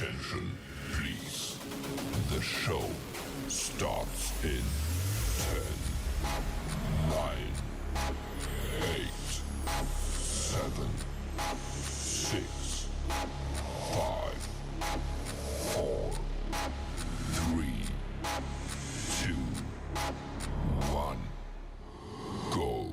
Attention, please. The show starts in 10, 9, 8, 7, 6, 5, 4, 3, 2, 1, go.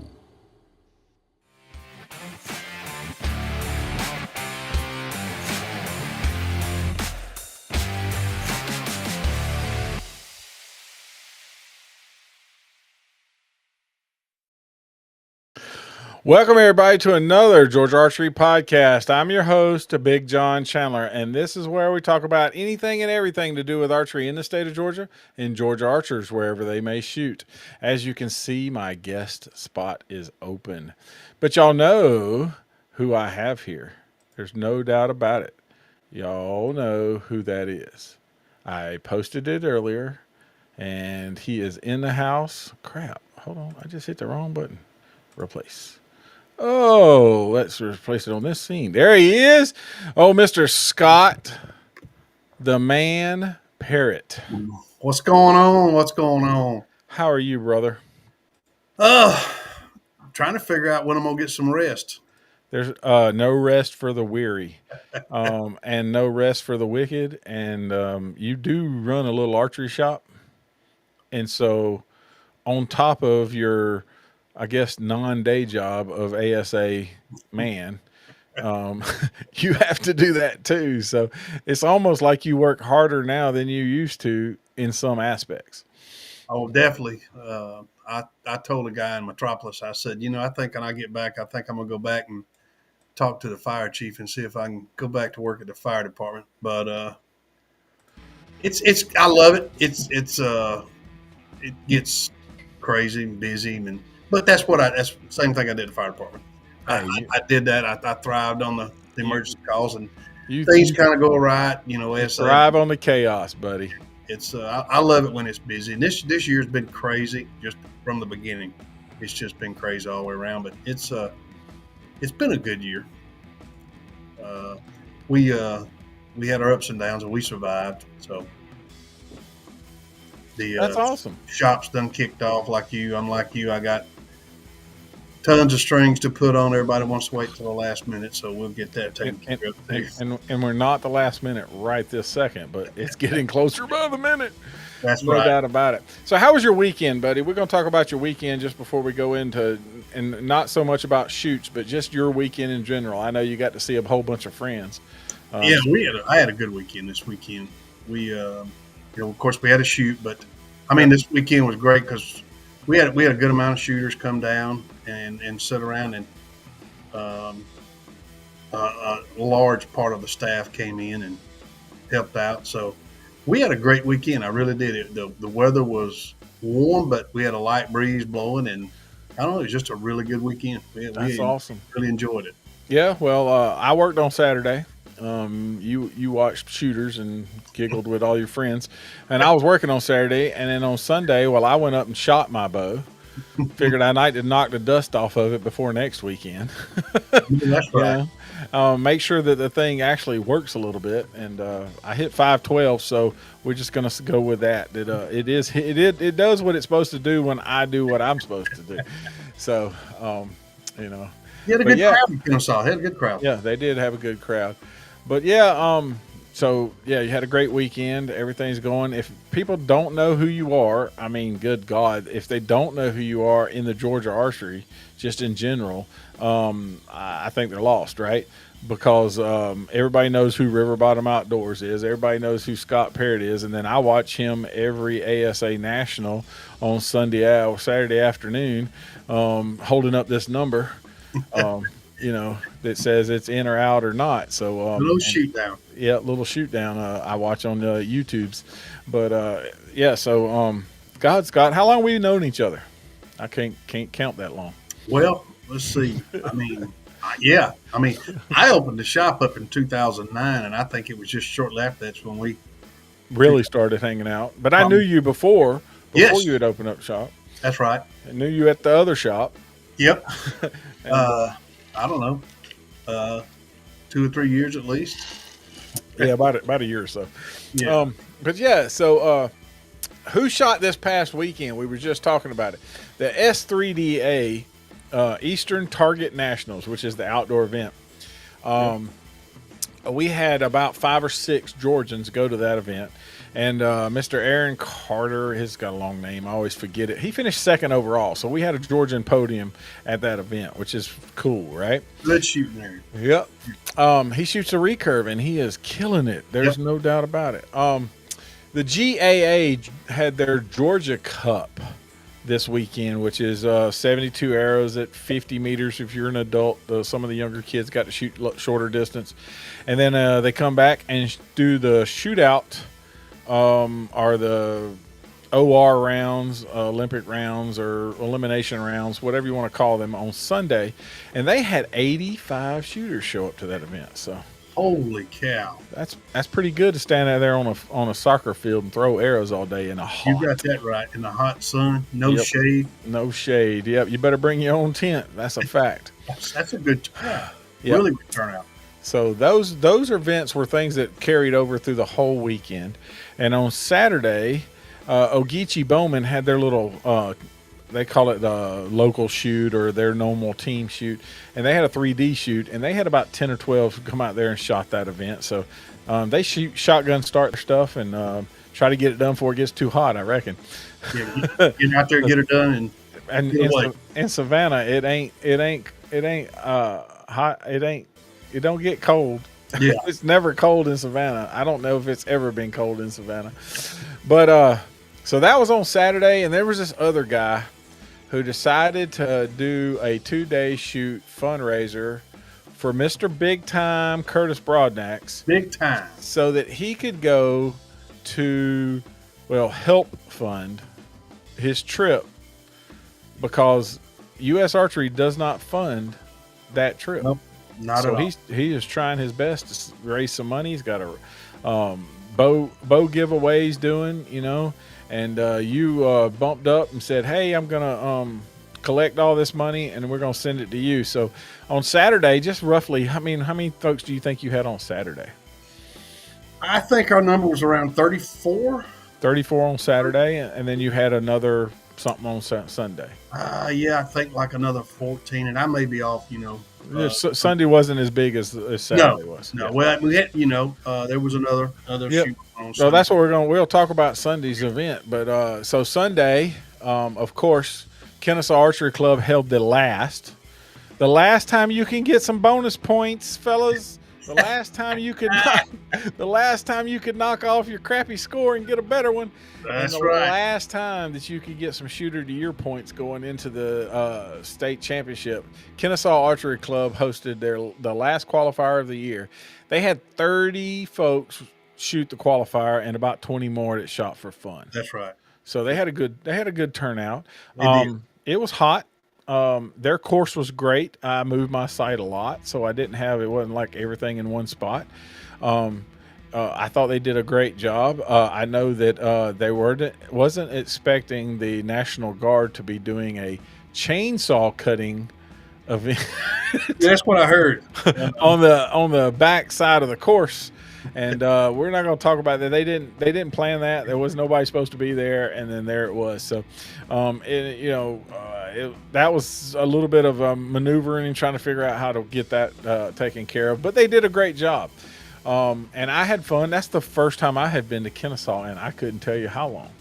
Welcome, everybody, to another Georgia Archery podcast. I'm your host, Big John Chandler, and this is where we talk about anything and everything to do with archery in the state of Georgia and Georgia archers, wherever they may shoot. As you can see, my guest spot is open. But y'all know who I have here. There's no doubt about it. Y'all know who that is. I posted it earlier, and he is in the house. Crap. Hold on. I just hit the wrong button. Replace. Oh, let's replace it on this scene. There he is. Oh, Mr. Scott, the man parrot. What's going on? What's going on? How are you, brother? I'm trying to figure out when I'm gonna get some rest. There's no rest for the weary, and no rest for the wicked. And you do run a little archery shop, and so on top of your, I guess, non-day job of ASA man, you have to do that too. So it's almost like you work harder now than you used to in some aspects. Oh, definitely. I told a guy in Metropolis, I said, I think when I get back, I think I'm gonna go back and talk to the fire chief and see if I can go back to work at the fire department. But I love it. It gets crazy and busy, but that's the same thing I did at the fire department. I did that. I thrived on the emergency calls, and things kind of go right. Thrive on the chaos, buddy. It's I love it when it's busy. And this year's been crazy just from the beginning. It's just been crazy all the way around. But it's been a good year. We had our ups and downs, and we survived. So that's awesome. Shop's done kicked off like you. I'm like you. I got tons of strings to put on. Everybody wants to wait till the last minute, so we'll get that taken care of. And we're not the last minute right this second, but it's getting closer by the minute. That's no right. doubt about it. So how was your weekend, buddy? We're going to talk about your weekend just before we go into, and not so much about shoots, but just your weekend in general. I know you got to see a whole bunch of friends. I had a good weekend this weekend. We, of course, we had a shoot, but I mean, this weekend was great because we had a good amount of shooters come down and sit around, and a large part of the staff came in and helped out. So we had a great weekend. I really did. The weather was warm, but we had a light breeze blowing, and I don't know, it was just a really good weekend. That's awesome. Really enjoyed it. Yeah, well, I worked on Saturday. You watched shooters and giggled with all your friends, and I was working on Saturday, and then on Sunday, I went up and shot my bow. Figured I might to knock the dust off of it before next weekend. That's right. Make sure that the thing actually works a little bit, and I hit 512, so we're just gonna go with that. It does what it's supposed to do when I do what I'm supposed to do. So, You had a good crowd. Had a good crowd. Yeah, they did have a good crowd. But so you had a great weekend. Everything's going. If people don't know who you are, I mean, good God, if they don't know who you are in the Georgia archery, just in general, I think they're lost, right? Because everybody knows who River Bottom Outdoors is. Everybody knows who Scott Parrott is. And then I watch him every ASA National on Saturday afternoon, holding up this number. That says it's in or out or not. So a little shoot down. Yeah, little shoot down. I watch on YouTube's, but Scott, how long have we known each other? I can't count that long. Well, let's see. I mean, I opened the shop up in 2009, and I think it was just shortly after that's when we really started hanging out. But I knew you before yes. you had opened up shop. That's right. I knew you at the other shop. Yep. I don't know, 2 or 3 years at least. Yeah, about a year or so. Yeah. But yeah, so who shot this past weekend? We were just talking about it. The S3DA Eastern Target Nationals, which is the outdoor event. We had about 5 or 6 Georgians go to that event. And Mr. Aaron Carter, he's got a long name. I always forget it. He finished second overall. So we had a Georgian podium at that event, which is cool, right? Good shooting there. Yep. He shoots a recurve, and he is killing it. There's no doubt about it. The GAA had their Georgia Cup this weekend, which is 72 arrows at 50 meters if you're an adult. Some of the younger kids got to shoot shorter distance. And then they come back and do the shootout, are the OR rounds, Olympic rounds, or elimination rounds, whatever you want to call them, on Sunday. And they had 85 shooters show up to that event. So holy cow, that's pretty good to stand out there on a soccer field and throw arrows all day in a hot. You got that right. In the hot sun, no shade. No shade. Yep. You better bring your own tent. That's a fact. That's a good turnout. Yep. Really good turnout. So those events were things that carried over through the whole weekend. And on Saturday, Ogeechee Bowman had their little they call it the local shoot or their normal team shoot, and they had a 3D shoot, and they had about 10 or 12 come out there and shot that event. So they shoot shotgun start their stuff and try to get it done before it gets too hot, I recken. Yeah, get out there, get it done, and in Savannah, it ain't hot. It don't get cold. Yeah. It's never cold in Savannah. I don't know if it's ever been cold in Savannah, but so that was on Saturday, and there was this other guy who decided to do a 2-day shoot fundraiser for Mr. Big Time Curtis Broadnax. Big time. So that he could go to, help fund his trip, because U.S. Archery does not fund that trip. Nope, not at all. He is trying his best to raise some money. He's got a bow giveaways doing, and you bumped up and said, hey, I'm going to collect all this money and we're going to send it to you. So on Saturday, just roughly, how many folks do you think you had on Saturday? I think our number was around 34. 34 on Saturday, and then you had another something on Sunday. Yeah, I think like another 14, and I may be off, Sunday wasn't as big as Saturday was. No, Yeah. well, we had, there was another shoot on Sunday. So that's what we'll talk about Sunday's event. But so Sunday, of course, Kennesaw Archery Club held the last time you can get some bonus points, fellas. The last time you could knock off your crappy score and get a better one. That's and the right. last time that you could get some shooter to year points going into the state championship, Kennesaw Archery Club hosted the last qualifier of the year. They had 30 folks shoot the qualifier and about 20 more that shot for fun. That's right. So they had a good turnout. They did. It was hot. Their course was great. I moved my sight a lot, so it wasn't like everything in one spot. I thought they did a great job. I know that they wasn't expecting the National Guard to be doing a chainsaw cutting event. That's what I heard. on the back side of the course. And we're not going to talk about that. They didn't plan that. There was nobody supposed to be there, and then there it was. So, that was a little bit of maneuvering and trying to figure out how to get that taken care of. But they did a great job, and I had fun. That's the first time I had been to Kennesaw, and I couldn't tell you how long.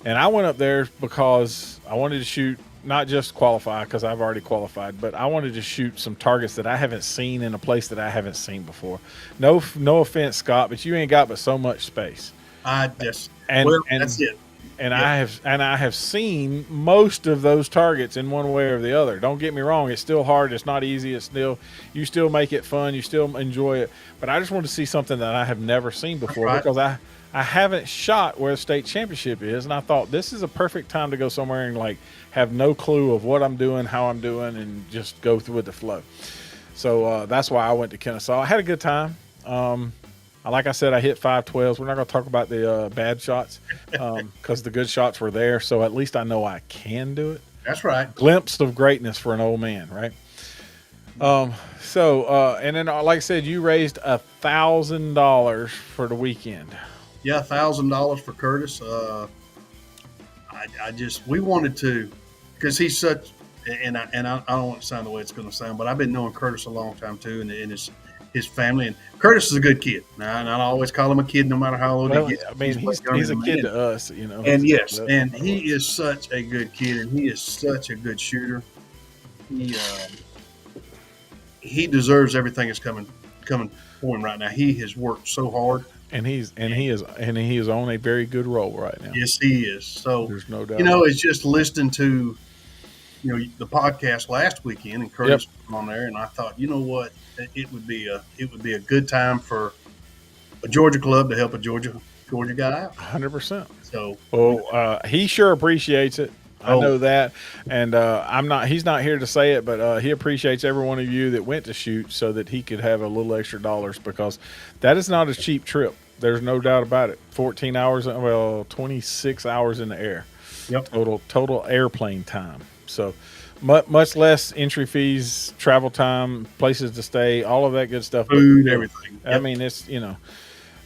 And I went up there because I wanted to shoot, not just qualify because I've already qualified, but I wanted to shoot some targets that I haven't seen in a place that I haven't seen before. No offense, Scott, but you ain't got but so much space. That's it. And yeah. I have seen most of those targets in one way or the other. Don't get me wrong; it's still hard. It's not easy. You still make it fun. You still enjoy it. But I just want to see something that I have never seen before, right, because I haven't shot where the state championship is, and I thought this is a perfect time to go somewhere and have no clue of what I'm doing, how I'm doing, and just go through with the flow. So that's why I went to Kennesaw. I had a good time. Like I said, I hit 512s. We're not going to talk about the bad shots because the good shots were there. So at least I know I can do it. That's right. Glimpse of greatness for an old man, right? And then, like I said, you raised $1,000 for the weekend. Yeah, $1,000 for Curtis. We wanted to, because he's such, I don't want to sound the way it's going to sound, but I've been knowing Curtis a long time too, and his family. And Curtis is a good kid. Now, and I always call him a kid, no matter how old Well, he gets. I mean, he's a kid to us, you know. And yes, and he is such a good kid, and he is such a good shooter. He deserves everything that's coming for him right now. He has worked so hard. And he is on a very good roll right now. Yes, he is. So there's no doubt. It's just listening to the podcast last weekend, and Curtis was on there, and I thought, you know what, it would be a good time for a Georgia club to help a Georgia guy out. 100%. So, he sure appreciates it. I know that, and he's not here to say it, but he appreciates every one of you that went to shoot so that he could have a little extra dollars, because that is not a cheap trip. There's no doubt about it. 14 hours, 26 hours in the air. Yep. Total airplane time. So much less entry fees, travel time, places to stay, all of that good stuff. Food, everything. Yep. I mean, it's,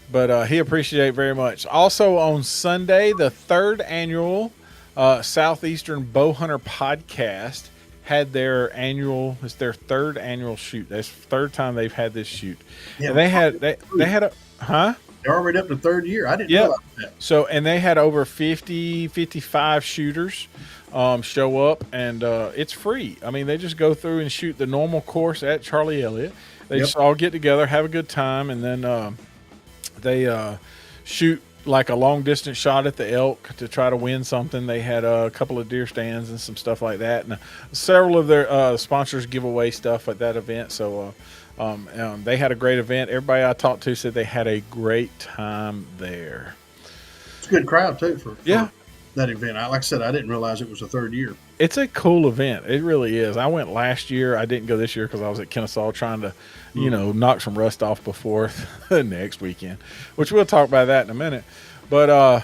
but he appreciates it very much. Also on Sunday, the third annual Southeastern Bowhunter Podcast had their third annual shoot. That's the third time they've had this shoot. Yeah, and they had they're already up to third year. I didn't realize that. So, and they had over 55 shooters show up, and it's free. I mean, they just go through and shoot the normal course at Charlie Elliott. They just all get together, have a good time, and then they shoot like a long distance shot at the elk to try to win something. They had a couple of deer stands and some stuff like that, and several of their sponsors give away stuff at that event. So they had a great event. Everybody I talked to said they had a great time there. It's a good crowd too for that event. Like I said, I didn't realize it was the third year. It's a cool event. It really is. I went last year. I didn't go this year because I was at Kennesaw trying to, knock some rust off before the next weekend, which we'll talk about that in a minute. But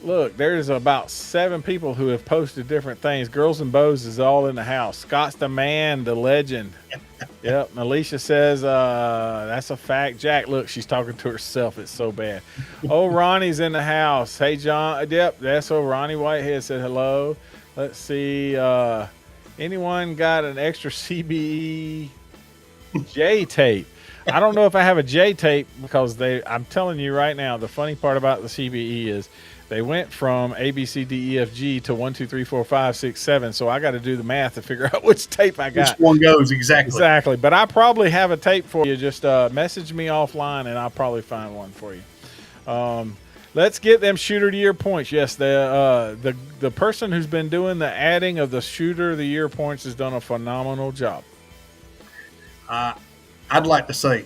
look, there's about 7 people who have posted different things. Girls and Bows is all in the house. Scott's the man, the legend. Yep. Alicia says, that's a fact. Jack, look, she's talking to herself. It's so bad. Oh, Ronnie's in the house. Hey, John. Yep, that's what Ronnie Whitehead said hello. Let's see. Anyone got an extra CBE J tape? I don't know if I have a J tape because I'm telling you right now, the funny part about the CBE is they went from A, B, C, D, E, F, G to 1, 2, 3, 4, 5, 6, 7. So I got to do the math to figure out which tape I got. Which one goes exactly. Exactly. But I probably have a tape for you. Just message me offline and I'll probably find one for you. Let's get them shooter of the year points. Yes, the person who's been doing the adding of the shooter of the year points has done a phenomenal job. I'd like to say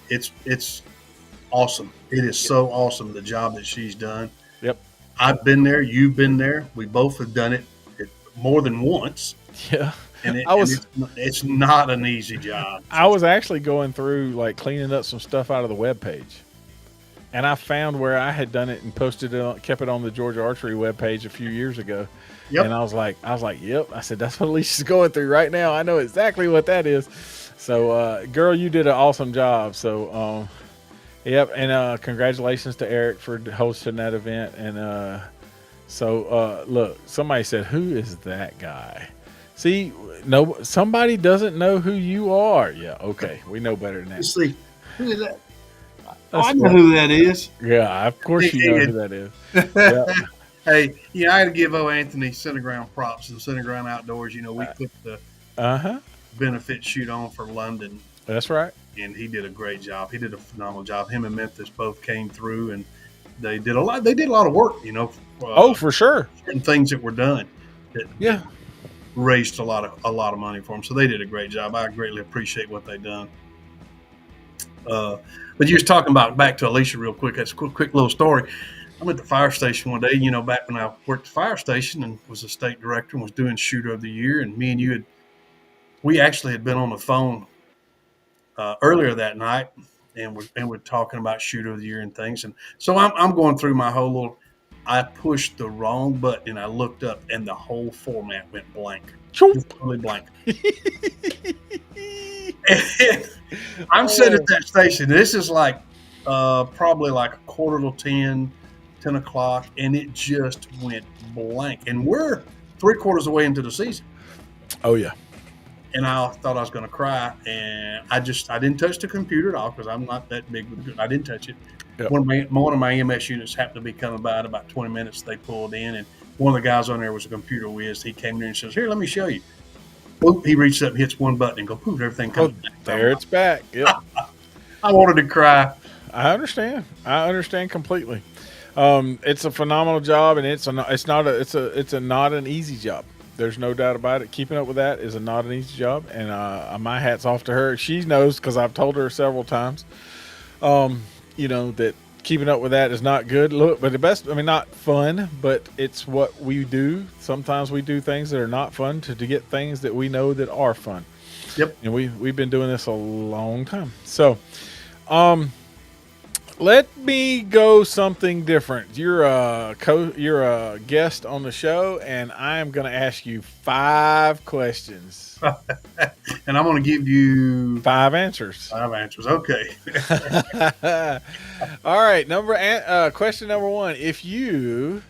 it's awesome. It is so awesome, the job that she's done. Yep. I've been there. You've been there. We both have done it more than once. Yeah. And it's not an easy job. I was actually going through, like, cleaning up some stuff out of the webpage. And I found where I had done it and posted it, kept it on the Georgia Archery webpage a few years ago. Yep. And I was like, yep. I said, that's what Alicia's going through right now. I know exactly what that is. So, girl, you did an awesome job. So, yep. And congratulations to Eric for hosting that event. And look, somebody said, who is that guy? See, no, somebody doesn't know who you are. Yeah, okay. We know better than that. Let's see. Who is that? I know who that is. Yeah, of course you know who that is. Yep. Hey, I had to give Anthony Centerground props and Centerground Outdoors. We put the benefit shoot on for London. That's right. And he did a great job. He did a phenomenal job. Him and Memphis both came through, and they did a lot. They did a lot of work, for sure. And things that were done that raised a lot of money for them. So they did a great job. I greatly appreciate what they done. But you was talking about, back to Alicia real quick. That's a quick little story. I'm at the fire station one day, back when I worked at the fire station and was a state director and was doing shooter of the year. And me and you we actually had been on the phone earlier that night, and we're talking about shooter of the year and things. And so I'm going through my whole little I pushed the wrong button and I looked up and the whole format went blank. Choop. Just totally blank. And I'm sitting at that station. This is like probably like 9:45, 10 o'clock, and it just went blank. And we're 3/4 away into the season. Oh yeah. And I thought I was going to cry, and I didn't touch the computer at all because I'm not that big with it. I didn't touch it. Yep. One of my EMS units happened to be coming by in about 20 minutes. They pulled in, and one of the guys on there was a computer whiz. He came there and says, "Here, let me show you." Boop, he reaches up, hits one button, and go poof, everything comes back. There it's back. Yep. I wanted to cry. I understand. I understand completely. It's a phenomenal job, and it's not an easy job. There's no doubt about it. Keeping up with that is not an easy job, and my hat's off to her. She knows because I've told her several times. That keeping up with that is not good. Look, but not fun, but it's what we do. Sometimes we do things that are not fun to get things that we know that are fun. Yep. And we've been doing this a long time. So, let me go something different. You're a guest on the show, and I am going to ask you 5 questions. And I'm going to give you 5 answers. 5 answers. Okay. All right. Question number 1. If you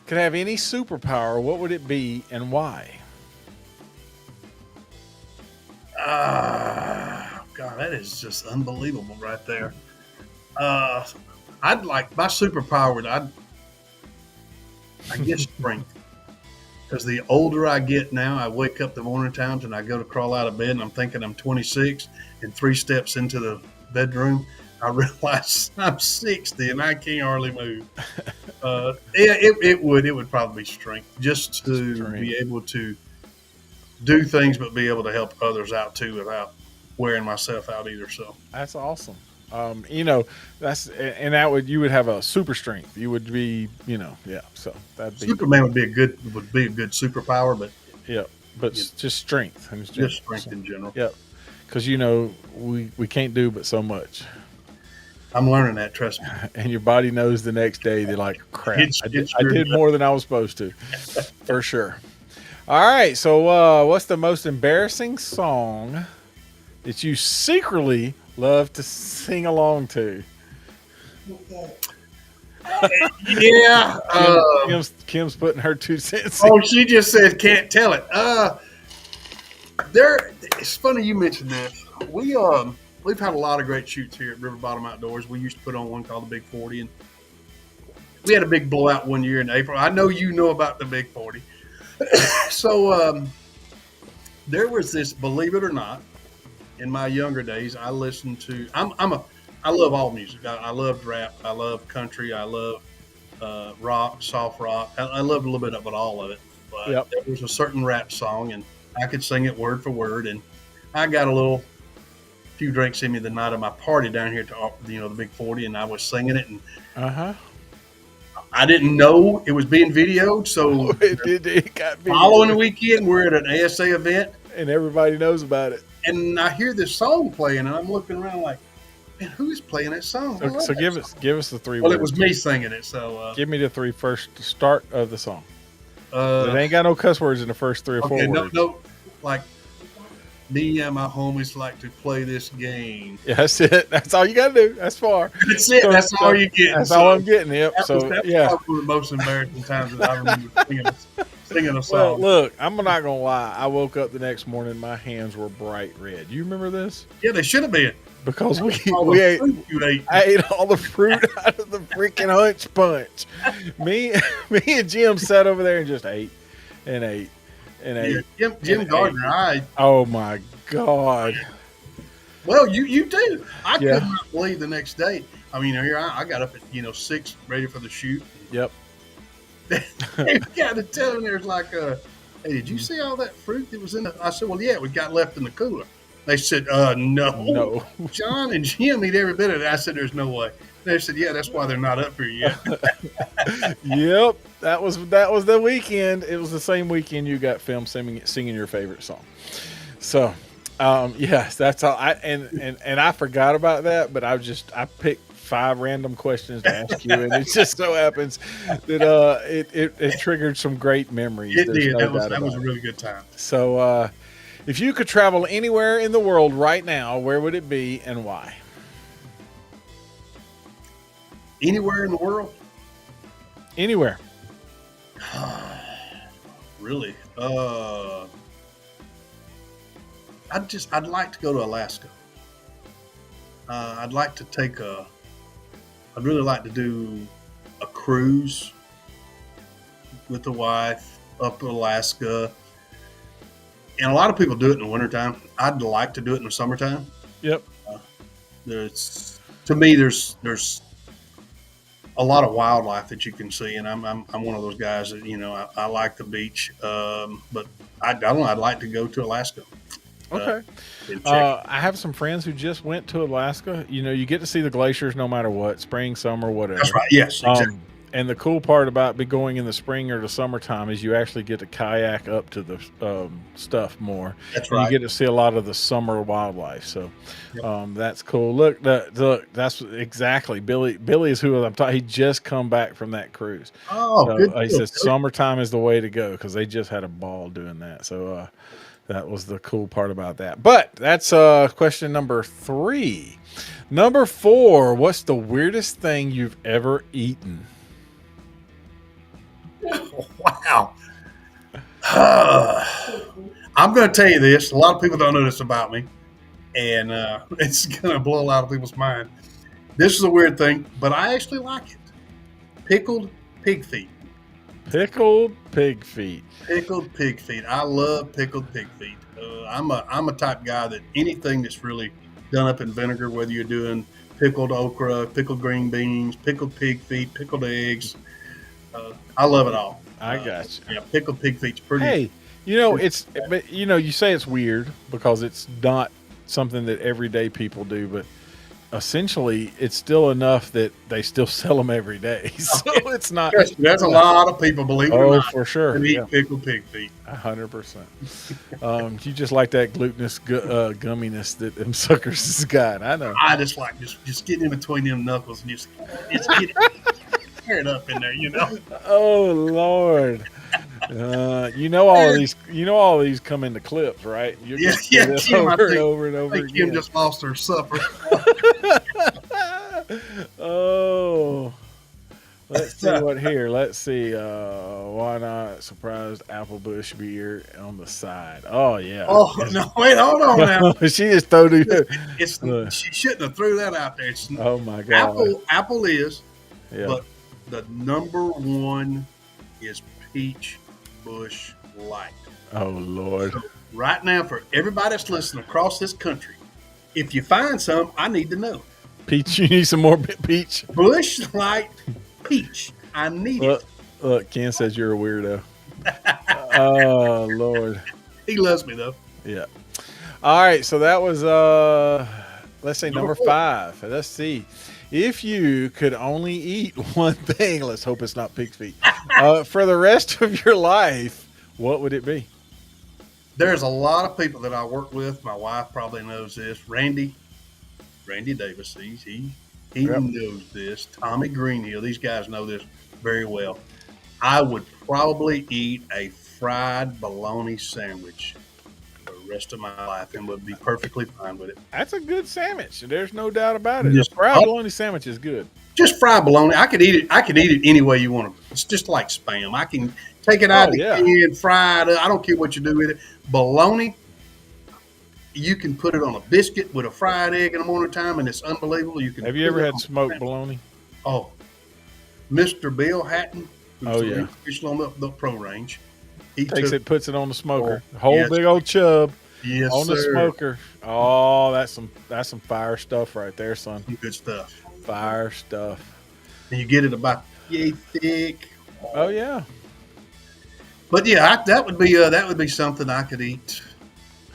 could have any superpower, what would it be and why? God, that is just unbelievable right there. I'd like my superpower. I guess strength. Because the older I get now, I wake up the morning times and I go to crawl out of bed and I'm thinking I'm 26, and 3 steps into the bedroom, I realize I'm 60 and I can't hardly move. It would probably be strength, just to be able to do things, but be able to help others out too without wearing myself out either. So that's awesome. You would have a super strength. You would be, so that'd be Superman would be a good superpower, but just strength. Just strength in general. Yep. Because we can't do but so much. I'm learning that, trust me. And your body knows the next day. They're like, crap, I did more than I was supposed to, for sure. All right. So, what's the most embarrassing song that you secretly love to sing along to? Yeah. Kim's putting her 2 cents. Oh, she just said can't tell it. It's funny you mentioned this. We've had a lot of great shoots here at River Bottom Outdoors. We used to put on one called the Big 40, and we had a big blowout one year in April. I know you know about the Big 40. So there was this, believe it or not, in my younger days, I listened to. I love all music. I love rap. I love country. I love rock, soft rock. I love a little bit of it, all of it. But there was a certain rap song, and I could sing it word for word. And I got a few drinks in me the night of my party down here to the Big 40, and I was singing it, and I didn't know it was being videoed. So it got videoed. Following the weekend, we're at an ASA event, and everybody knows about it. And I hear this song playing, and I'm looking around like, man, who's playing that song? So give us the 3 words. Well, words. it was me singing it. So give me the 3 first start of the song. It ain't got no cuss words in the first 3 or 4 words. No, like me and my homies like to play this game. Yeah, that's it. That's all you got to do. That's far. That's it. That's all you get. That's all I'm getting. Yep. That was one of the most embarrassing times that I remember singing a song. Well, look, I'm not gonna lie. I woke up the next morning, my hands were bright red. You remember this? Yeah, they should have been. Because we ate all the fruit out of the freaking hunch punch. Me and Jim sat over there and just ate and ate. Jim Gardner, oh my God. Well, you do. I could not believe the next day. I mean, here I got up at 6, ready for the shoot. Yep. You got to tell him there's like hey, did you see all that fruit that was in I said, well, yeah, we got left in the cooler. They said, no. John and Jim eat every bit of it. I said, there's no way. They said, yeah, that's why they're not up here yet. Yep. That was the weekend. It was the same weekend you got filmed singing your favorite song. So, Yes, that's all. And I forgot about that, but I picked 5 random questions to ask you, and it just so happens that it triggered some great memories. It There's did. no doubt That was about a it. really good time. So, if you could travel anywhere in the world right now, where would it be and why? Anywhere in the world, Anywhere. really. I'd like to go to Alaska. I'd like to take a. I'd really like to do a cruise with the wife up to Alaska. And a lot of people do it in the wintertime. I'd like to do it in the summertime. Yep. There's to me there's a lot of wildlife that you can see, and I'm one of those guys that I like the beach, but I don't know. I'd like to go to Alaska. Okay. And check. I have some friends who just went to Alaska. You get to see the glaciers no matter what, spring, summer, whatever. That's right. Yes, exactly. And the cool part about going in the spring or the summertime is you actually get to kayak up to the stuff more. That's And right. you get to see a lot of the summer wildlife. So Yep. that's cool. Look, that's exactly Billy. Billy is who I'm talking. He just come back from that cruise. Oh, So good. he Deal. says summertime is the way to go because they just had a ball doing that. So that was the cool part about that. But that's question number 3. Number 4, what's the weirdest thing you've ever eaten? Wow. I'm going to tell you this. A lot of people don't know this about me, and it's going to blow a lot of people's mind. This is a weird thing, but I actually like it. Pickled pig feet. Pickled pig feet. Pickled pig feet. I love pickled pig feet. I'm a type guy that anything that's really done up in vinegar, whether you're doing pickled okra, pickled green beans, pickled pig feet, pickled eggs, I love it all. I got you. Yeah, pickled pig feet's pretty. Hey, but you say it's weird because it's not something that everyday people do, but essentially it's still enough that they still sell them every day. So it's not. There's a lot of people, believe it or not, for sure. that eat Yeah. pickled pig feet. 100%. You just like that glutinous gumminess that them suckers has got. I know. I just like just getting in between them knuckles and just get it, tear it up in there, Oh Lord. All of these. All of these come into clips, right? You Yeah, just yeah, do this Kim, I over and think- over and I over think Kim again. just lost her supper. Oh. Let's see what here. Let's see. Why not surprised apple bush beer on the side? Oh yeah. Oh no! Wait, hold on now. She just threw it. It's Look. she shouldn't have threw that out there. It's Oh my god. Apple is, Yeah. but the number one is peach bush light. Oh Lord. So right now, for everybody that's listening across this country, if you find some, I need to know. Peach, you need some more peach. Bush light peach. I need it. Look, Ken says you're a weirdo. Oh Lord. He loves me though. Yeah. All right, so that was let's say number 5. Let's see. If you could only eat one thing, let's hope it's not pig feet, for the rest of your life, what would it be? There's a lot of people that I work with. My wife probably knows this. Randy Davis, he Yep. knows this. Tommy Greenhill, these guys know this very well. I would probably eat a fried bologna sandwich for the rest of my life and would be perfectly fine with it. That's a good sandwich. There's no doubt about it. Just- A fried bologna sandwich is good. Just fried bologna. I could eat it any way you want to. It's just like Spam. I can take it out of the can, fry it. I don't care what you do with it. Bologna, you can put it on a biscuit with a fried egg in the morning time, and it's unbelievable. Have you ever had smoked bologna? Oh, Mr. Bill Hatton, who's Oh, the yeah. official on the pro range, he Takes took, it, puts it on the smoker. Oh, Whole yes. big old chub yes, on the sir. smoker. Oh, that's some fire stuff right there, son. Good stuff. Fire stuff. And you get it about yay thick. Oh yeah. But yeah, that would be something I could eat.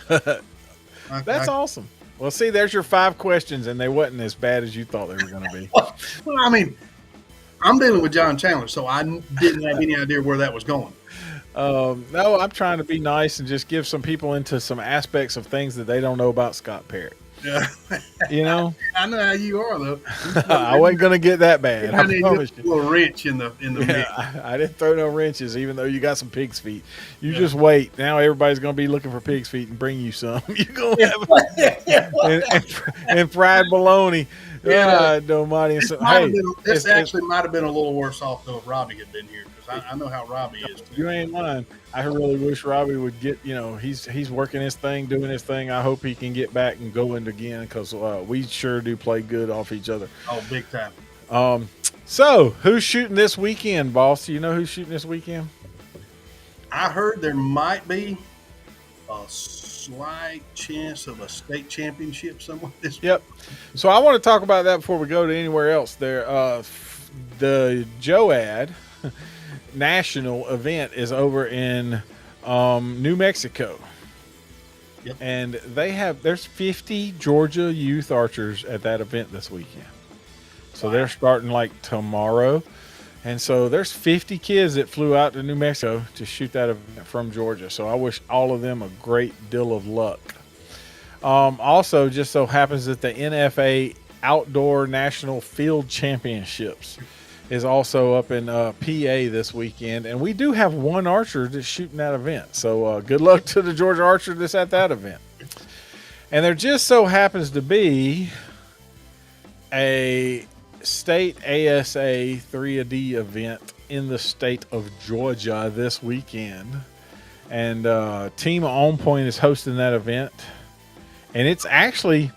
That's awesome. Well, see, there's your 5 questions, and they wasn't as bad as you thought they were going to be. Well, I mean, I'm dealing with John Chandler, so I didn't have any idea where that was going. No, I'm trying to be nice and just give some people into some aspects of things that they don't know about Scott Parrott. Yeah. You know, I know how you are though. I wasn't going to get that bad. I need a promise you. little wrench in the mix. Yeah, I didn't throw no wrenches, even though you got some pig's feet. You just wait. Now everybody's going to be looking for pig's feet and bring you some. You're going to have and fried bologna. Yeah. Almighty. This, So, this actually might have been a little worse off though if Robbie had been here, because I know how Robbie is. You ain't lying. I really wish Robbie would get. He's working his thing, doing his thing. I hope he can get back and go into again, because we sure do play good off each other. Oh, big time. So who's shooting this weekend, boss? Do you know who's shooting this weekend? I heard there might be a slight chance of a state championship somewhere this week. Yep. So I want to talk about that before we go to anywhere else. There, the JOAD national event is over in New Mexico. Yep. And there's 50 Georgia youth archers at that event this weekend. So they're starting like tomorrow. And so there's 50 kids that flew out to New Mexico to shoot that event from Georgia. So I wish all of them a great deal of luck. Also, just so happens that the NFA Outdoor National Field Championships is also up in PA this weekend. And we do have one archer that's shooting that event. So good luck to the Georgia archer that's at that event. And there just so happens to be a state ASA 3D event in the state of Georgia this weekend. And Team On Point is hosting that event. And it's actually,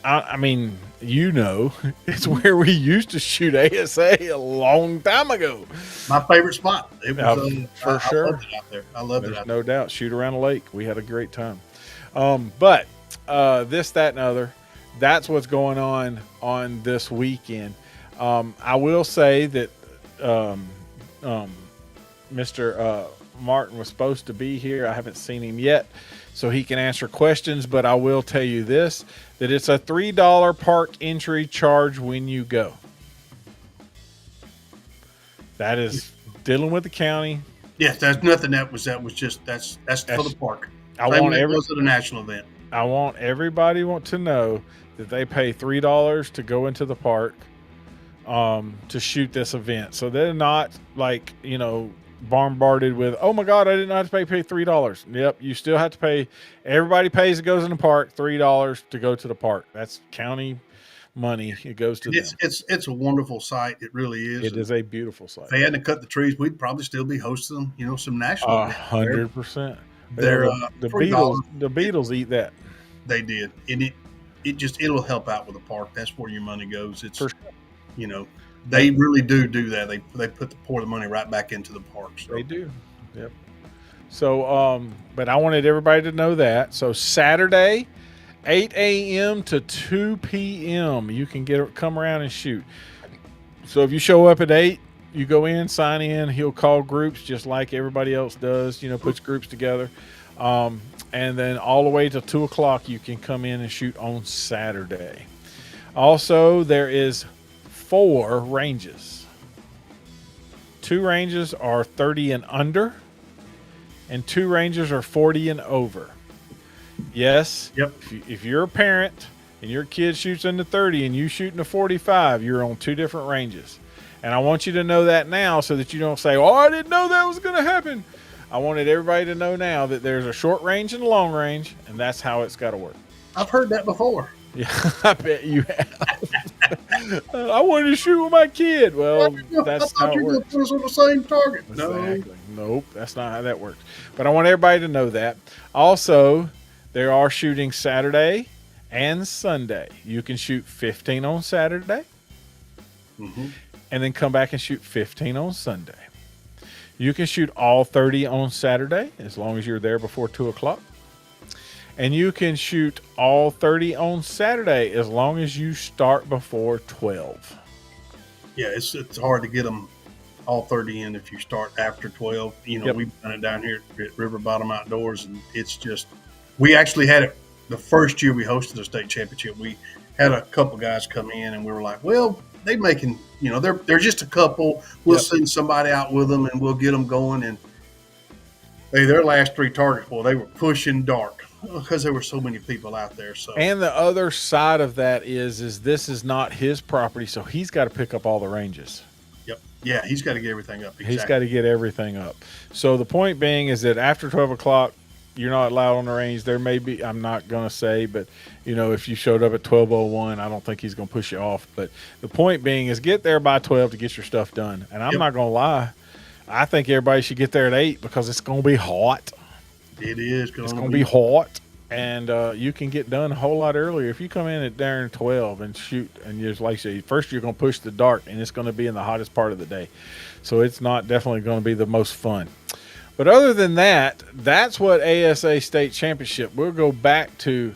I mean, it's where we used to shoot ASA a long time ago. My favorite spot. It was for sure. I loved it out there. I loved it. There's no doubt. Shoot around a lake. We had a great time. But this, that, and other, that's what's going on this weekend. I will say that Mr. Martin was supposed to be here. I haven't seen him yet, so he can answer questions. But I will tell you this, that it's a $3 park entry charge when you go. That is dealing with the county. Yes, there's nothing that's for the park. I want goes to the national event. I want everybody to know that they pay $3 to go into the park to shoot this event. So they're not like, bombarded with, oh my God, I didn't have to pay $3. Yep, you still have to pay. Everybody pays that goes in the park $3 to go to the park. That's county money. It goes to them. It's a wonderful site. It really is. It is a beautiful site. If they hadn't cut the trees, we'd probably still be hosting, some national. 100%. The Beatles eat that. They did, and it'll help out with the park. That's where your money goes. It's for sure. They really do that. They pour the money right back into the parks. So. They do. Yep. So, but I wanted everybody to know that. So Saturday, 8 a.m. to 2 p.m. you can come around and shoot. So if you show up at 8, you go in, sign in. He'll call groups just like everybody else does. Puts groups together. And then all the way to 2 o'clock, you can come in and shoot on Saturday. Also, there is 4 ranges. 2 ranges are 30 and under, and 2 ranges are 40 and over. Yes. Yep. If you're a parent and your kid shoots in the 30 and you shoot in the 45, you're on 2 different ranges. And I want you to know that now so that you don't say, oh, I didn't know that was going to happen. I wanted everybody to know now that there's a short range and a long range, and that's how it's got to work. I've heard that before. Yeah, I bet you have. I wanted to shoot with my kid. Well, that's how it works. Put us on the same target. Exactly. Nope, that's not how that works. But I want everybody to know that. Also, they are shooting Saturday and Sunday. You can shoot 15 on Saturday, and then come back and shoot 15 on Sunday. You can shoot all 30 on Saturday as long as you're there before 2 o'clock. And you can shoot all 30 on Saturday as long as you start before 12. Yeah, it's hard to get them all 30 in if you start after 12. We've done it down here at River Bottom Outdoors, and it's just, we actually had it the first year we hosted the state championship. We had a couple guys come in, and we were like, well, they making, they're just a couple. We'll send somebody out with them, and we'll get them going. And Hey, their last 3 targets, boy, they were pushing dark because there were so many people out there. So, And the other side of that is this is not his property, so he's got to pick up all the ranges. yep, yeah, he's got to get everything up. Exactly. He's got to get everything up. So the point being is that after 12 o'clock, you're not allowed on the range. There may be, I'm not going to say, but if you showed up at 12:01, I don't think he's going to push you off. But the point being is get there by 12 to get your stuff done. And I'm not going to lie. I think everybody should get there at 8 because it's going to be hot. It is. It's going to be hot. And you can get done a whole lot earlier. If you come in at darn 12 and shoot, and just like I say, first you're going to push the dark, and it's going to be in the hottest part of the day. So it's not definitely going to be the most fun. But other than that, that's what ASA State Championship. We'll go back to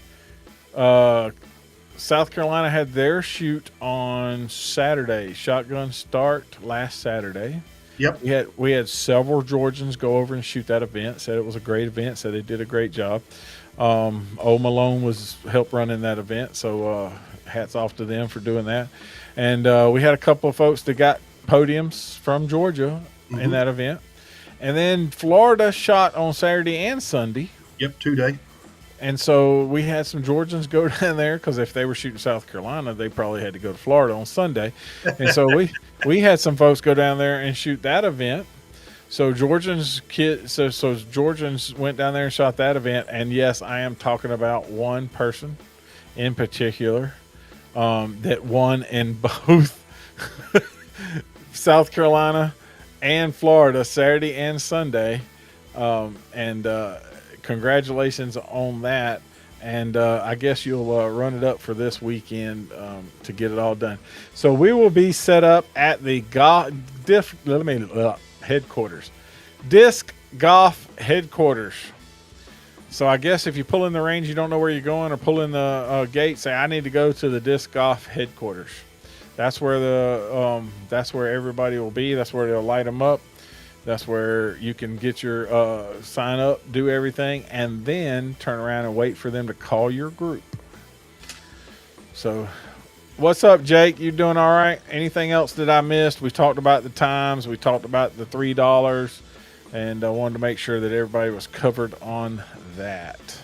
South Carolina had their shoot on Saturday. Shotgun start last Saturday. Yep. We had several Georgians go over and shoot that event. Said it was a great event. Said they did a great job. Old Malone was helped running that event, so hats off to them for doing that. And we had a couple of folks that got podiums from Georgia in that event. And then Florida shot on Saturday and Sunday. Yep, 2-day. And so we had some Georgians go down there because if they were shooting South Carolina, they probably had to go to Florida on Sunday. And so we had some folks go down there and shoot that event. So Georgians went down there and shot that event. And yes, I am talking about one person in particular that won in both South Carolina and Florida Saturday and Sunday. Congratulations on that. And I guess you'll run it up for this weekend to get it all done. So we will be set up at the headquarters, Disc Golf headquarters. So I guess if you pull in the range, you don't know where you're going, or pull in the gate, say I need to go to the Disc Golf headquarters. That's where that's where everybody will be. That's where they'll light them up. That's where you can get your sign up, do everything, and then turn around and wait for them to call your group. So what's up, Jake? You doing all right? Anything else that I missed? We talked about the times. We talked about the $3, and I wanted to make sure that everybody was covered on that.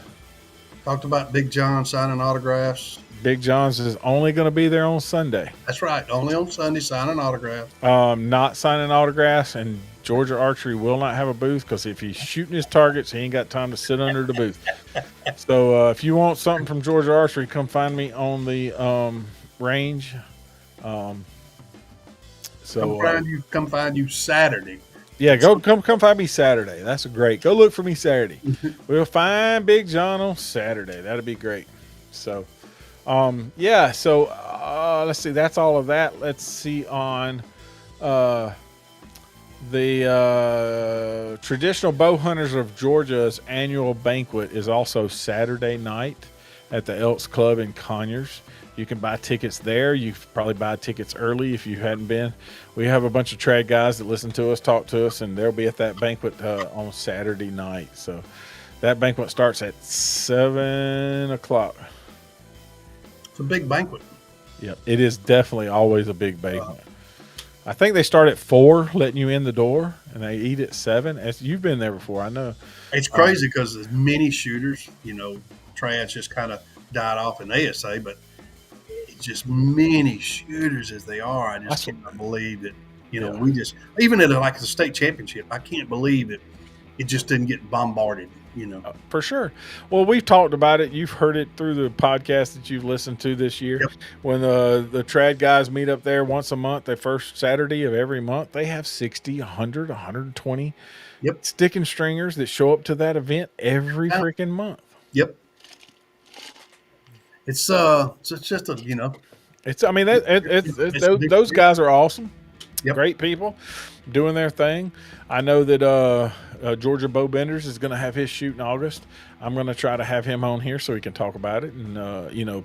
Talked about Big John signing autographs. Big John's is only going to be there on Sunday. That's right. Only on Sunday, signing autographs. Not signing autographs, and Georgia Archery will not have a booth because if he's shooting his targets, he ain't got time to sit under the booth. So if you want something from Georgia Archery, come find me on the range. Come find you Saturday. Yeah, come find me Saturday. That's great. Go look for me Saturday. We'll find Big John on Saturday. That'd be great. So. Let's see. That's all of that. Let's see on the Traditional Bow Hunters of Georgia's annual banquet is also Saturday night at the Elks Club in Conyers. You can buy tickets there. You can probably buy tickets early if you hadn't been. We have a bunch of trad guys that listen to us, talk to us, and they'll be at that banquet on Saturday night. So that banquet starts at 7 o'clock. It's a big banquet. Yeah, it is definitely always a big banquet. I think they start at 4, letting you in the door, and they eat at 7. You've been there before, I know. It's crazy because as many shooters, trads just kind of died off in ASA, but it's just many shooters as they are. I just cannot believe that, we just, even at the state championship, I can't believe that it just didn't get bombarded. For sure. Well, we've talked about it. You've heard it through the podcast that you've listened to this year. Yep. When the trad guys meet up there once a month, the first Saturday of every month, they have 60, 100, 120 stick and stringers that show up to that event every freaking month. Yep. It's just those guys are awesome. Yep. Great people doing their thing. I know that Georgia Bow Benders is going to have his shoot in August. I'm going to try to have him on here so he can talk about it. And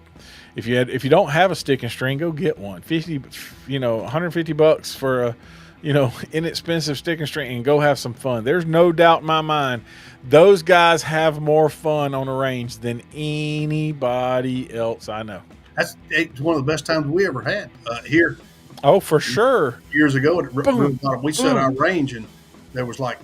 if you don't have a stick and string, go get one. $150 for a inexpensive stick and string, and go have some fun. There's no doubt in my mind those guys have more fun on the range than anybody else I know. It's one of the best times we ever had here. Oh, for sure. Years ago, we set our range, and there was like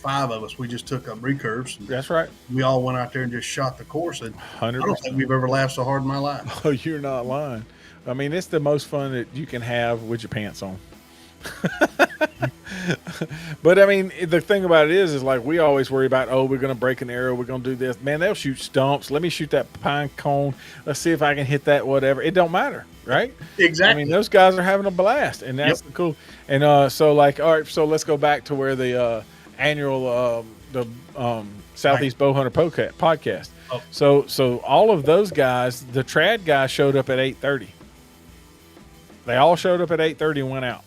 5 of us. We just took up recurves. And That's right. we all went out there and just shot the course. And I 100%. don't think we've ever laughed so hard in my life. Oh, you're not lying. I mean, it's the most fun that you can have with your pants on. But I mean, the thing about it is like we always worry about, oh, we're going to break an arrow, we're going to do this. Man, they'll shoot stumps. Let me shoot that pine cone. Let's see if I can hit that. Whatever. It don't matter, right? Exactly. I mean, those guys are having a blast, and that's the cool. And so, like, all right, so let's go back to where the annual Southeast Bowhunter podcast. Oh. So all of those guys, the trad guys showed up at 8:30. They all showed up at 8:30 and went out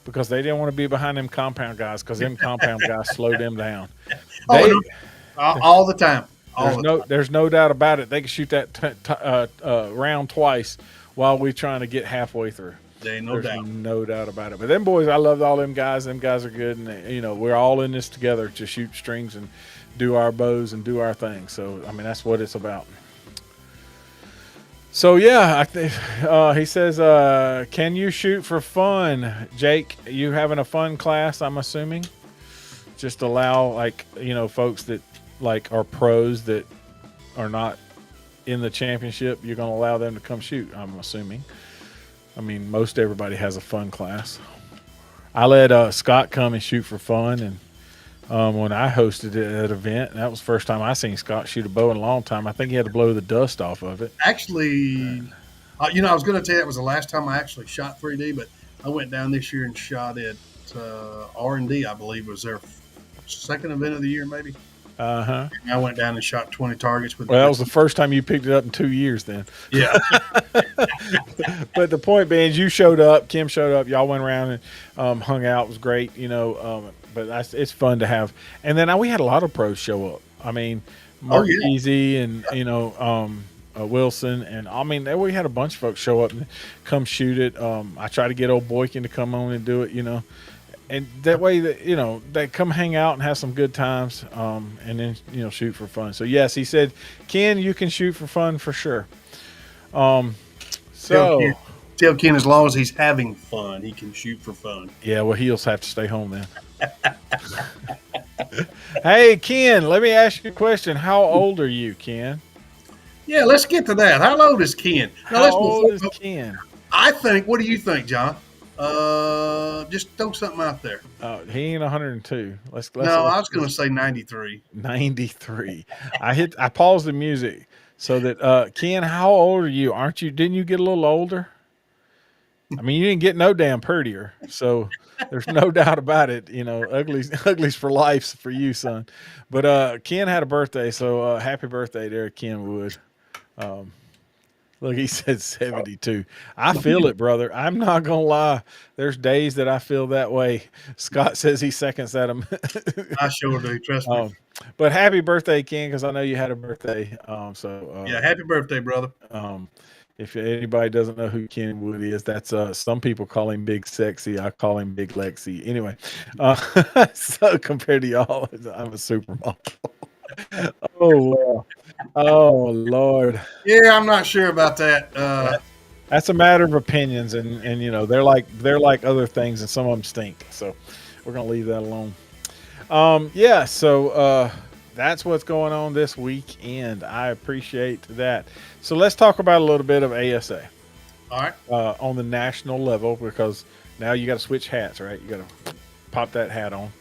because they didn't want to be behind them compound guys because them compound guys slow them down. All the time. There's no doubt about it. They can shoot that round twice while we're trying to get halfway through. There's no doubt about it. But them boys, I love all them guys. Them guys are good, and we're all in this together to shoot strings and do our bows and do our thing. So I mean, that's what it's about. So yeah, I think he says, "Can you shoot for fun, Jake? You having a fun class? I'm assuming. Just allow folks that are pros that are not in the championship. You're going to allow them to come shoot. I'm assuming. I mean, most everybody has a fun class. I let Scott come and shoot for fun, and when I hosted that event, that was the first time I seen Scott shoot a bow in a long time. I think he had to blow the dust off of it. Actually, I was going to tell you that was the last time I actually shot 3D, but I went down this year and shot at R&D, I believe, was their second event of the year, maybe. Uh-huh. And I went down and shot 20 targets. Well, that was the first time you picked it up in 2 years then. Yeah. But the point being, you showed up, Kim showed up, y'all went around and hung out. It was great, but it's fun to have. And then we had a lot of pros show up. I mean, Mark Easy and, Wilson. And, I mean, we had a bunch of folks show up and come shoot it. I tried to get old Boykin to come on and do it, And that way that, they come hang out and have some good times and then, shoot for fun. So, yes, he said, Ken, you can shoot for fun for sure. Tell Ken as long as he's having fun, he can shoot for fun. Yeah, well, he'll have to stay home then. Hey, Ken, let me ask you a question. How old are you, Ken? Yeah, let's get to that. How old is Ken? How old is Ken? I think, what do you think, John? Just throw something out there. He ain't 102. Let's I was going to say 93. 93. I paused the music so that Ken, how old are you? Didn't you get a little older? I mean, you didn't get no damn prettier. So there's no doubt about it. Uglies for life for you, son. But Ken had a birthday, so happy birthday there, Ken Wood. Look, he said 72. I feel it, brother. I'm not going to lie. There's days that I feel that way. Scott says he seconds that. I sure do. Trust me. But happy birthday, Ken, because I know you had a birthday. Happy birthday, brother. If anybody doesn't know who Ken Wood is, that's some people call him Big Sexy. I call him Big Lexi. Anyway, so compared to y'all, I'm a supermodel. Oh Lord. Yeah, I'm not sure about that. That's a matter of opinions, and they're like other things, and some of them stink. So we're gonna leave that alone. So that's what's going on this weekend. I appreciate that. So let's talk about a little bit of ASA. All right. On the national level, because now you got to switch hats, right? You got to pop that hat on.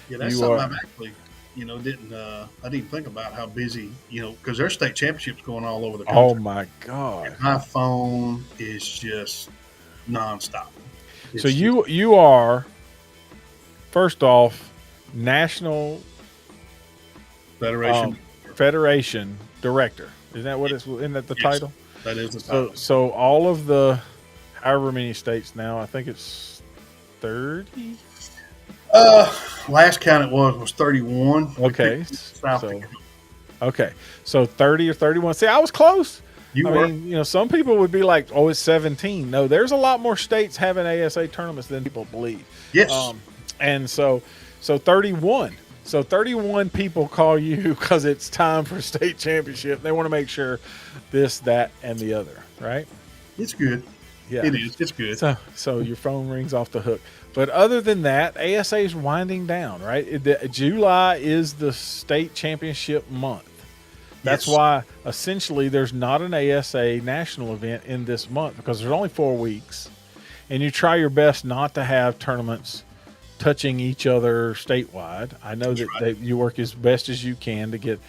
Yeah, that's something I've actually, I didn't think about how busy, because there's state championships going all over the country. Oh my God. And my phone is just nonstop. So you are, first off, National Federation Director. Isn't that what isn't that the title? That is the title. So all of the, however many states now, I think it's 30. Last count it was 31. Okay. So 30 or 31. See, I was close. I mean, some people would be like, oh, it's 17. No, there's a lot more states having ASA tournaments than people believe. Yes. And so 31. So 31 people call you because it's time for state championship. They want to make sure this, that, and the other, right? It's good. Yeah. It is. It's good. So your phone rings off the hook. But other than that, ASA is winding down, right? July is the state championship month. That's Yes. why essentially there's not an ASA national event in this month because there's only 4 weeks. And you try your best not to have tournaments touching each other statewide. I know that you work as best as you can to get,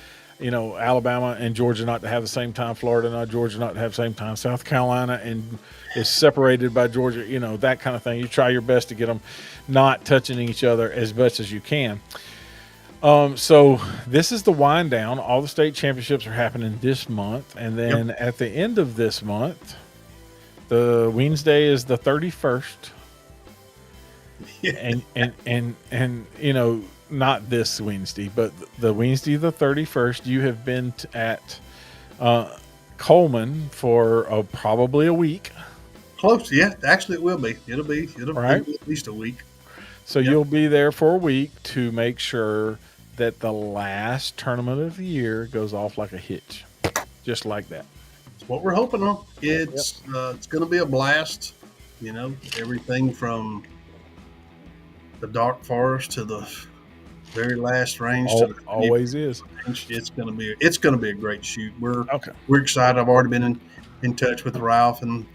Alabama and Georgia not to have the same time, Florida not Georgia not to have the same time, South Carolina and is separated by Georgia, that kind of thing. You try your best to get them not touching each other as best as you can. So this is the wind down. All the state championships are happening this month, and then at the end of this month, the Wednesday is the 31st. And not this Wednesday, but the Wednesday the 31st. You have been at Coleman for probably a week. Close, yeah. Actually, it will be. It'll be Right. at least a week. So you'll be there for a week to make sure that the last tournament of the year goes off like a hitch, just like that. It's what we're hoping on. It's going to be a blast. Everything from the dark forest to the very last range. Always is. It's going to be a great shoot. We're excited. I've already been in touch with Ralph and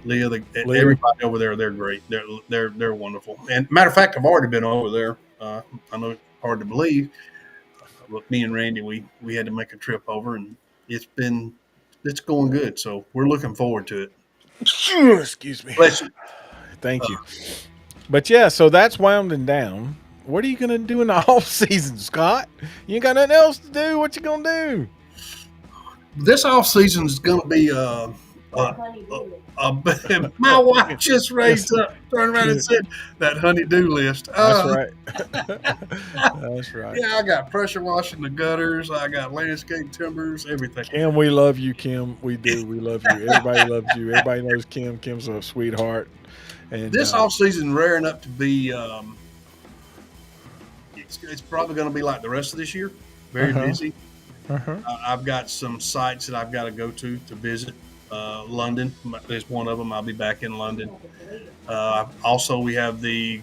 Leah. Everybody over there, they're great. They're wonderful. And matter of fact, I've already been over there. I know it's hard to believe, but me and Randy, we had to make a trip over, and it's going good. So we're looking forward to it. Excuse me. Bless you. Thank you. But yeah, so that's winding down. What are you going to do in the off season, Scott? You ain't got nothing else to do. What you going to do? This off season is going to be my wife just raised up, turned around and said that honey-do list. That's right. That's right. Yeah, I got pressure washing the gutters. I got landscape timbers, everything. Kim, we love you, Kim. We do. We love you. Everybody loves you. Everybody knows Kim. Kim's a sweetheart. And this off season raring up to be. It's probably going to be like the rest of this year. Very busy. I've got some sites that I've got to go to visit. London, there's one of them. I'll be back in London. Also, we have the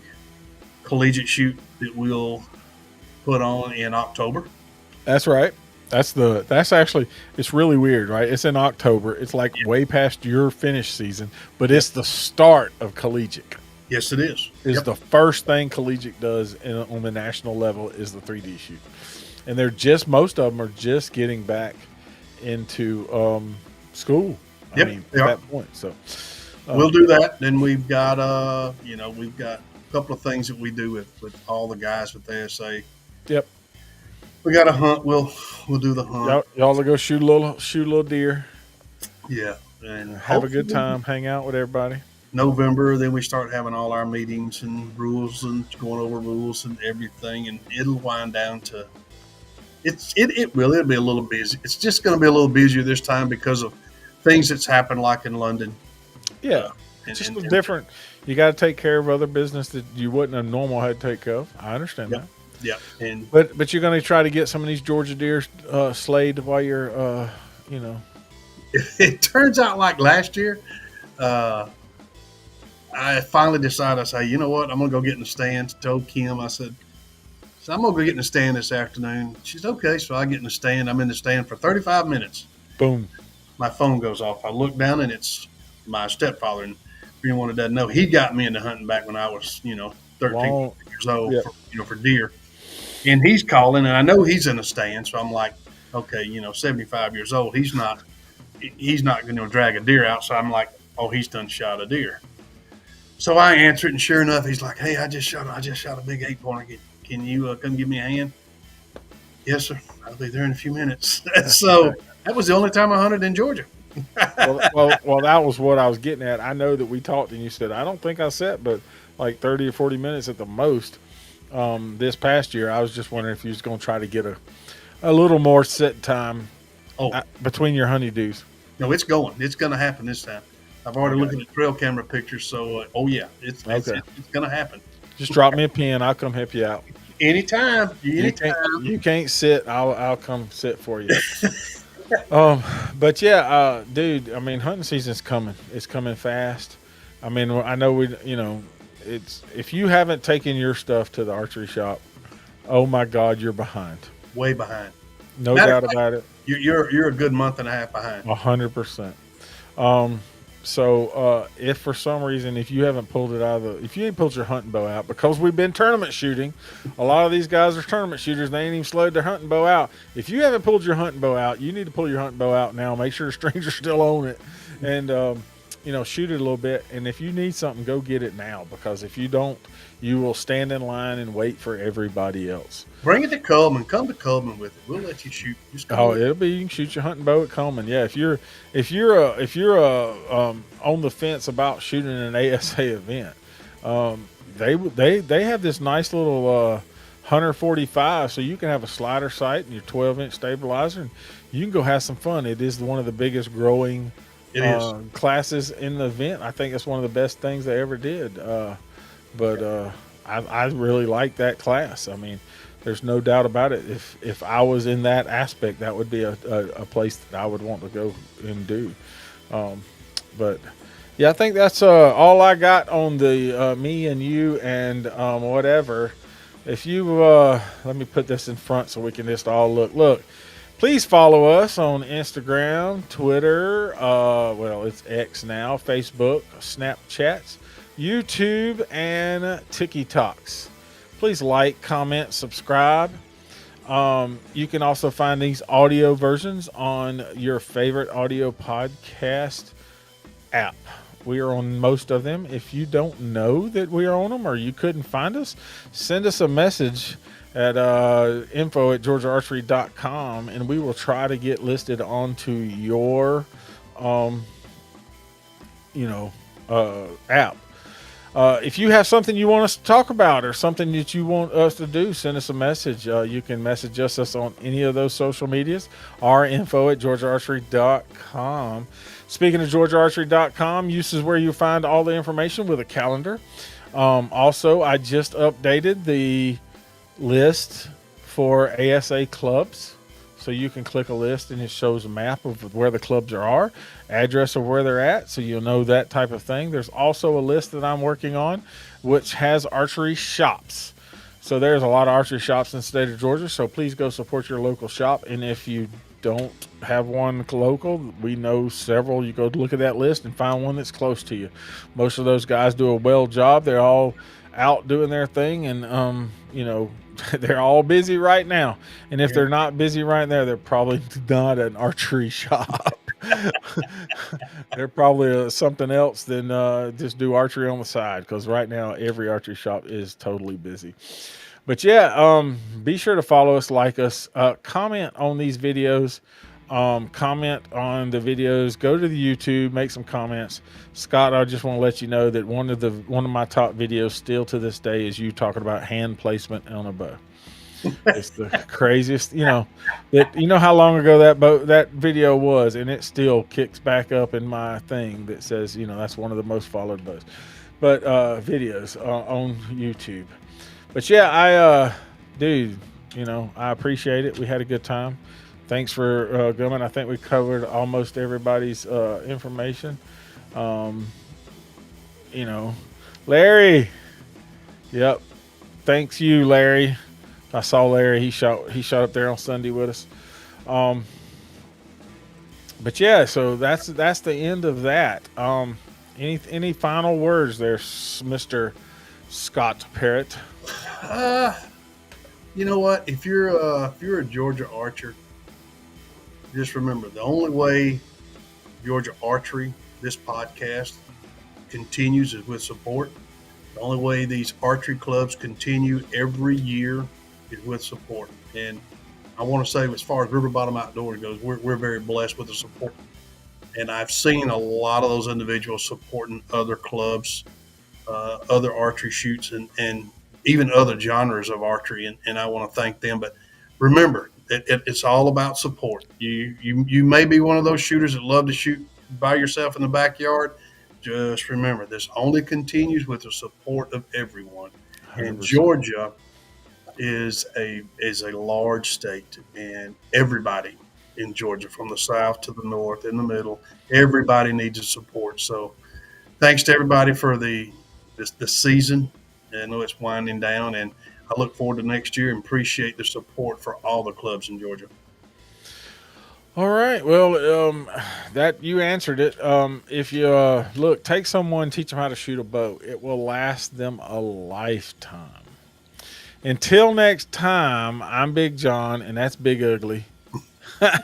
collegiate shoot that we'll put on in October. That's right. That's actually, it's really weird, right? It's in October. It's like way past your finish season, but it's the start of collegiate. Yes, it is. It's the first thing collegiate does on the national level is the 3D shoot. And most of them are just getting back into school. I mean, at that point. So we'll do that. Then we've got we've got a couple of things that we do with all the guys with the ASA. Yep. We got a hunt. We'll do the hunt. Y'all will go shoot a little deer. Yeah, and have a good time. Hang out with everybody. November, then we start having all our meetings and rules and going over rules and everything, and it'll wind down to. It'll be a little busy. It's just going to be a little busier this time because of things that's happened, like in London. Yeah, it's just different. You got to take care of other business that you wouldn't have normal had to take of. I understand that. Yeah, but you're going to try to get some of these Georgia deer slayed while you're, It turns out like last year, I finally decided. I say, you know what? I'm going to go get in the stands. Told Kim, I said, I'm going to go get in the stand this afternoon. She's okay. So I get in the stand. I'm in the stand for 35 minutes. Boom. My phone goes off. I look down and it's my stepfather. And for anyone that doesn't know, he got me into hunting back when I was, 13 years old, for deer. And he's calling, and I know he's in the stand. So I'm like, okay, 75 years old. He's not going to drag a deer out. So I'm like, oh, he's done shot a deer. So I answer it, and sure enough, he's like, hey, I just shot a big 8-pointer. Can you come give me a hand? Yes, sir. I'll be there in a few minutes. So that was the only time I hunted in Georgia. well, that was what I was getting at. I know that we talked, and you said, I don't think I set, but like 30 or 40 minutes at the most this past year. I was just wondering if you was going to try to get a little more set time between your honeydews. No, it's going. It's going to happen this time. I've already looked at the trail camera pictures, so it's going to happen. Just drop me a pin. I'll come help you out. Anytime. You can't sit. I'll come sit for you. But yeah, dude, I mean, hunting season's coming. It's coming fast. I mean, I know it's if you haven't taken your stuff to the archery shop, oh my God, you're behind. Way behind. No Matter of doubt fact, about it. you're a good month and a half behind. 100%. Um, so if for some reason if you haven't pulled it out of if you ain't pulled your hunting bow out because we've been tournament shooting, a lot of these guys are tournament shooters. They ain't even slowed their hunting bow out. If you haven't pulled your hunting bow out, you need to pull your hunting bow out now. Make sure the strings are still on it, and shoot it a little bit. And if you need something, go get it now because if you don't, you will stand in line and wait for everybody else. Bring it to Coleman. Come to Coleman with it. We'll let you shoot. Just come Oh, with it. it'll be you can shoot your hunting bow at Coleman. Yeah, if you're on the fence about shooting an ASA event, they have this nice little Hunter 45, so you can have a slider sight and your 12-inch stabilizer, and you can go have some fun. It is one of the biggest growing It is. classes in the event. I think it's one of the best things they ever did. I really like that class. I mean, there's no doubt about it. If I was in that aspect, that would be a place that I would want to go and do. But yeah, I think that's all I got on the me and you and whatever. If you let me put this in front so we can just all look. Please follow us on Instagram, Twitter, well, it's X now, Facebook, Snapchats, YouTube, and TikToks. Please like, comment, subscribe. You can also find these audio versions on your favorite audio podcast app. We are on most of them. If you don't know that we are on them or you couldn't find us, send us a message at info@georgiaarchery.com and we will try to get listed onto your app. If you have something you want us to talk about or something that you want us to do, send us a message. You can message us on any of those social medias or info@georgiaarchery.com. Speaking of georgiaarchery.com, this is where you find all the information with a calendar. Also, I just updated the list for ASA clubs. So you can click a list and it shows a map of where the clubs are, address of where they're at, so you'll know that type of thing. There's also a list that I'm working on which has archery shops. So there's a lot of archery shops in the state of Georgia, so please go support your local shop. And if you don't have one local, we know several. You go look at that list and find one that's close to you. Most of those guys do a well job. They're all out doing their thing, and they're all busy right now. And if they're not busy right now, they're probably not an archery shop. They're probably something else than just do archery on the side, because right now every archery shop is totally busy. But yeah, be sure to follow us, like us, comment on these videos. Comment on the videos, go to the YouTube, make some comments. Scott, I just want to let you know that one of my top videos still to this day is you talking about hand placement on a bow. It's the craziest, you know how long ago that video was, and it still kicks back up in my thing that says, that's one of the most followed bows. But videos on YouTube. But yeah, dude, I appreciate it. We had a good time. Thanks for coming. I think we covered almost everybody's information. Larry. Yep. Thanks you, Larry. I saw Larry. He shot up there on Sunday with us. But yeah, so that's the end of that. Any final words there, Mr. Scott Parrott? You know what? If you're a Georgia archer, just remember the only way Georgia Archery, this podcast, continues is with support. The only way these archery clubs continue every year is with support. And I want to say, as far as River Bottom Outdoors goes, we're very blessed with the support. And I've seen a lot of those individuals supporting other clubs, other archery shoots, and even other genres of archery. And I want to thank them. But remember, it's all about support. You may be one of those shooters that love to shoot by yourself in the backyard. Just remember, this only continues with the support of everyone. 100%. And Georgia is a large state, and everybody in Georgia, from the south to the north, in the middle. Everybody needs a support. So thanks to everybody for the season. I know it's winding down, and I look forward to next year and appreciate the support for all the clubs in Georgia. All right. Well, that you answered it. If you look, take someone, teach them how to shoot a bow. It will last them a lifetime. Until next time, I'm Big John, and that's Big Ugly. I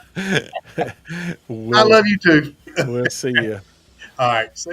love you too. We'll see you. All right.